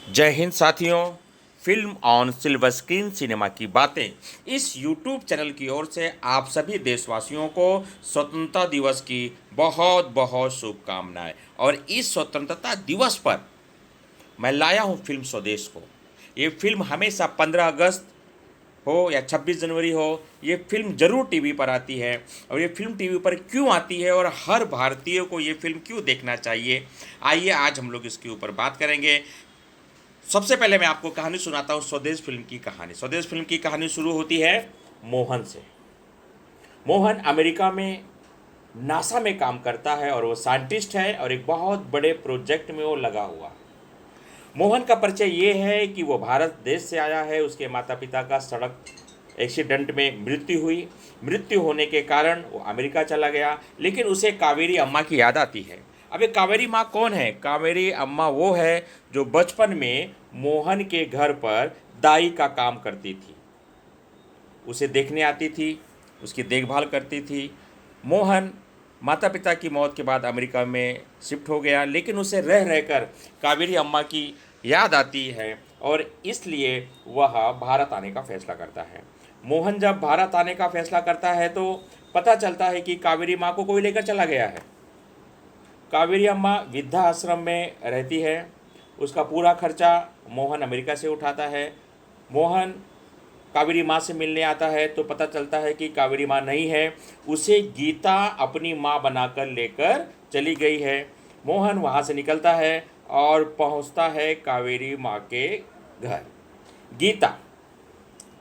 जय हिंद साथियों। Film on silver screen cinema की बातें इस यूट्यूब चैनल की ओर से आप सभी देशवासियों को स्वतंत्रता दिवस की बहुत बहुत शुभकामनाएं। और इस स्वतंत्रता दिवस पर मैं लाया हूं फिल्म स्वदेश को। ये फिल्म हमेशा 15 अगस्त हो या 26 जनवरी हो, ये फिल्म जरूर टीवी पर आती है। और ये फिल्म टीवी पर क्यों आती है और हर भारतीय को ये फिल्म क्यों देखना चाहिए, आइए आज हम लोग इसके ऊपर बात करेंगे। सबसे पहले मैं आपको कहानी सुनाता हूँ स्वदेश फिल्म की कहानी। स्वदेश फिल्म की कहानी शुरू होती है मोहन से। मोहन अमेरिका में नासा में काम करता है और वो साइंटिस्ट है और एक बहुत बड़े प्रोजेक्ट में वो लगा हुआ है। मोहन का परिचय ये है कि वो भारत देश से आया है। उसके माता पिता का सड़क एक्सीडेंट में मृत्यु हुई। मृत्यु होने के कारण वो अमेरिका चला गया, लेकिन उसे कावेरी अम्मा की याद आती है। अब ये कावेरी माँ कौन है? कावेरी अम्मा वो है जो बचपन में मोहन के घर पर दाई का काम करती थी, उसे देखने आती थी, उसकी देखभाल करती थी। मोहन माता पिता की मौत के बाद अमेरिका में शिफ्ट हो गया, लेकिन उसे रह रहकर कावेरी अम्मा की याद आती है और इसलिए वह भारत आने का फैसला करता है। मोहन जब भारत आने का फैसला करता है तो पता चलता है कि कावेरी माँ को कोई लेकर चला गया है। कावेरी अम्मा वृद्धा आश्रम में रहती है। उसका पूरा खर्चा मोहन अमेरिका से उठाता है। मोहन कावेरी माँ से मिलने आता है तो पता चलता है कि कावेरी माँ नहीं है, उसे गीता अपनी माँ बनाकर लेकर चली गई है। मोहन वहाँ से निकलता है और पहुँचता है कावेरी माँ के घर। गीता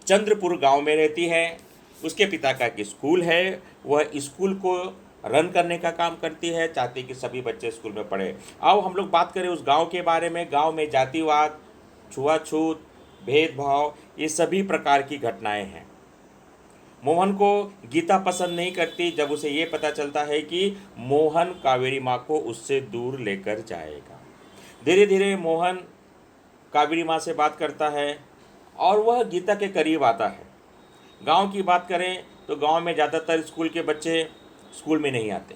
चंद्रपुर गांव में रहती है। उसके पिता का एक स्कूल है, वह स्कूल को रन करने का काम करती है, चाहती है कि सभी बच्चे स्कूल में पढ़े। आओ हम लोग बात करें उस गांव के बारे में। गांव में जातिवाद, छुआछूत, भेदभाव, ये सभी प्रकार की घटनाएं हैं। मोहन को गीता पसंद नहीं करती जब उसे ये पता चलता है कि मोहन कावेरी माँ को उससे दूर लेकर जाएगा। धीरे धीरे मोहन कावेरी माँ से बात करता है और वह गीता के करीब आता है। गांव की बात करें तो गांव में ज़्यादातर स्कूल के बच्चे स्कूल में नहीं आते।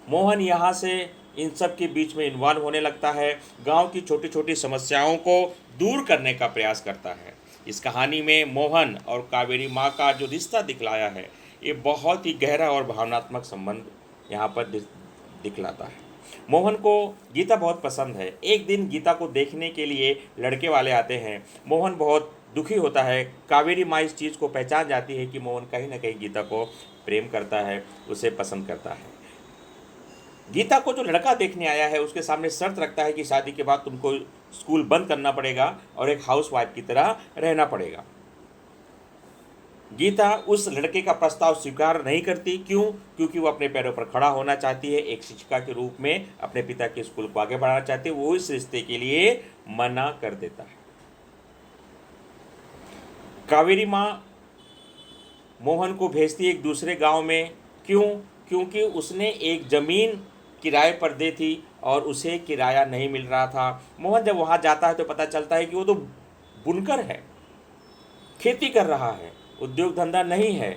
मोहन यहाँ से इन सब के बीच में इन्वॉल्व होने लगता है, गांव की छोटी छोटी समस्याओं को दूर करने का प्रयास करता है। इस कहानी में मोहन और कावेरी माँ का जो रिश्ता दिखलाया है, ये बहुत ही गहरा और भावनात्मक संबंध यहाँ पर दिखलाता है। मोहन को गीता बहुत पसंद है। एक दिन गीता को देखने के लिए लड़के वाले आते हैं। मोहन बहुत दुखी होता है। कावेरी माँ इस चीज़ को पहचान जाती है कि मोहन कहीं ना कहीं गीता को प्रेम करता है, उसे पसंद करता है। गीता को जो लड़का देखने आया है उसके सामने शर्त रखता है कि शादी के बाद तुमको स्कूल बंद करना पड़ेगा और एक हाउस वाइफ की तरह रहना पड़ेगा। गीता उस लड़के का प्रस्ताव स्वीकार नहीं करती। क्यों? क्योंकि वो अपने पैरों पर खड़ा होना चाहती है, एक शिक्षिका के रूप में अपने पिता के स्कूल को आगे बढ़ाना चाहती है। वो इस रिश्ते के लिए मना कर देता है। कावेरी माँ मोहन को भेजती है एक दूसरे गांव में। क्यों? क्योंकि उसने एक ज़मीन किराए पर दी थी और उसे किराया नहीं मिल रहा था। मोहन जब वहाँ जाता है तो पता चलता है कि वो तो बुनकर है, खेती कर रहा है, उद्योग धंधा नहीं है।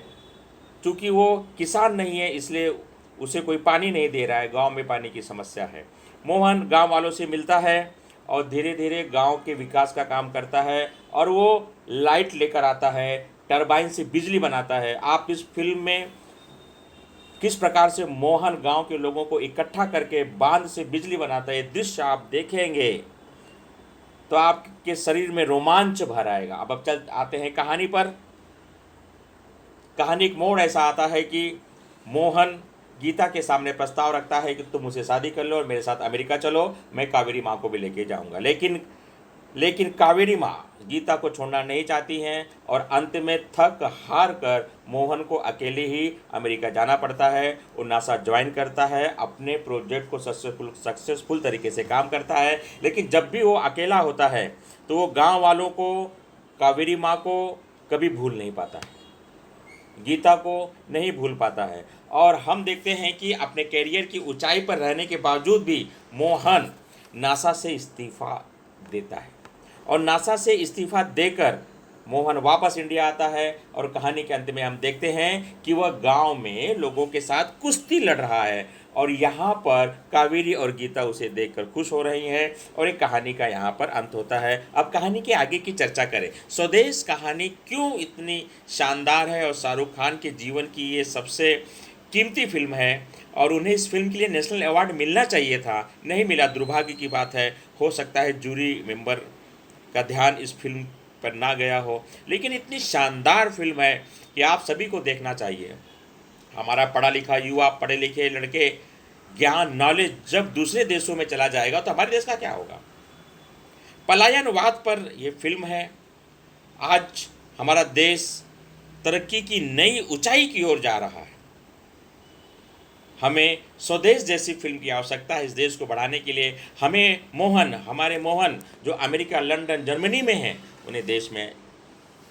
चूँकि वो किसान नहीं है इसलिए उसे कोई पानी नहीं दे रहा है, गांव में पानी की समस्या है। मोहन गांव वालों से मिलता है और धीरे धीरे गांव के विकास का काम करता है और वो लाइट लेकर आता है, टरबाइन से बिजली बनाता है। आप इस फिल्म में किस प्रकार से मोहन गांव के लोगों को इकट्ठा करके बांध से बिजली बनाता है, दृश्य आप देखेंगे तो आपके शरीर में रोमांच भर आएगा। अब चल आते हैं कहानी पर। कहानी एक मोड़ ऐसा आता है कि मोहन गीता के सामने प्रस्ताव रखता है कि तुम मुझसे शादी कर लो और मेरे साथ अमेरिका चलो, मैं कावेरी माँ को भी लेके जाऊंगा। लेकिन कावेरी माँ गीता को छोड़ना नहीं चाहती हैं और अंत में थक हार कर मोहन को अकेले ही अमेरिका जाना पड़ता है। वो नासा ज्वाइन करता है, अपने प्रोजेक्ट को सक्सेसफुल तरीके से काम करता है। लेकिन जब भी वो अकेला होता है तो वो गांव वालों को, कावेरी माँ को कभी भूल नहीं पाता है, गीता को नहीं भूल पाता है। और हम देखते हैं कि अपने कैरियर की ऊंचाई पर रहने के बावजूद भी मोहन नासा से इस्तीफ़ा देता है और नासा से इस्तीफ़ा देकर मोहन वापस इंडिया आता है और कहानी के अंत में हम देखते हैं कि वह गांव में लोगों के साथ कुश्ती लड़ रहा है और यहाँ पर कावेरी और गीता उसे देखकर खुश हो रही हैं और एक कहानी का यहाँ पर अंत होता है। अब कहानी के आगे की चर्चा करें। स्वदेश कहानी क्यों इतनी शानदार है और शाहरुख खान के जीवन की ये सबसे कीमती फिल्म है और उन्हें इस फिल्म के लिए नेशनल अवार्ड मिलना चाहिए था, नहीं मिला, दुर्भाग्य की बात है। हो सकता है जूरी मेंबर का ध्यान इस फिल्म पर ना गया हो, लेकिन इतनी शानदार फिल्म है कि आप सभी को देखना चाहिए। हमारा पढ़ा लिखा युवा, पढ़े लिखे लड़के, ज्ञान नॉलेज जब दूसरे देशों में चला जाएगा तो हमारे देश का क्या होगा। पलायनवाद पर यह फिल्म है। आज हमारा देश तरक्की की नई ऊंचाई की ओर जा रहा है। हमें स्वदेश जैसी फिल्म की आवश्यकता है इस देश को बढ़ाने के लिए। हमारे मोहन जो अमेरिका, लंदन, जर्मनी में हैं, उन्हें देश में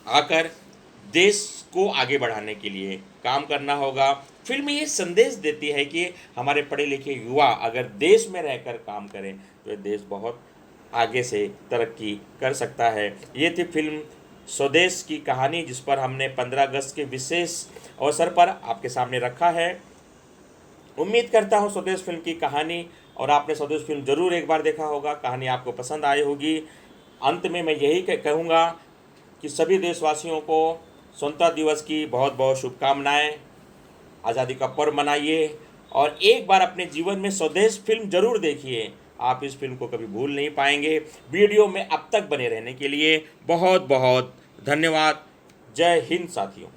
आकर देश को आगे बढ़ाने के लिए काम करना होगा। फिल्म ये संदेश देती है कि हमारे पढ़े लिखे युवा अगर देश में रहकर काम करें तो ये देश बहुत आगे से तरक्की कर सकता है। ये थी फिल्म स्वदेश की कहानी, जिस पर हमने 15 अगस्त के विशेष अवसर पर आपके सामने रखा है। उम्मीद करता हूँ स्वदेश फिल्म की कहानी और आपने स्वदेश फिल्म ज़रूर एक बार देखा होगा, कहानी आपको पसंद आई होगी। अंत में मैं यही कहूँगा कि सभी देशवासियों को स्वतंत्रता दिवस की बहुत बहुत शुभकामनाएं। आज़ादी का पर्व मनाइए और एक बार अपने जीवन में स्वदेश फिल्म ज़रूर देखिए। आप इस फिल्म को कभी भूल नहीं पाएंगे। वीडियो में अब तक बने रहने के लिए बहुत बहुत धन्यवाद। जय हिंद साथियों।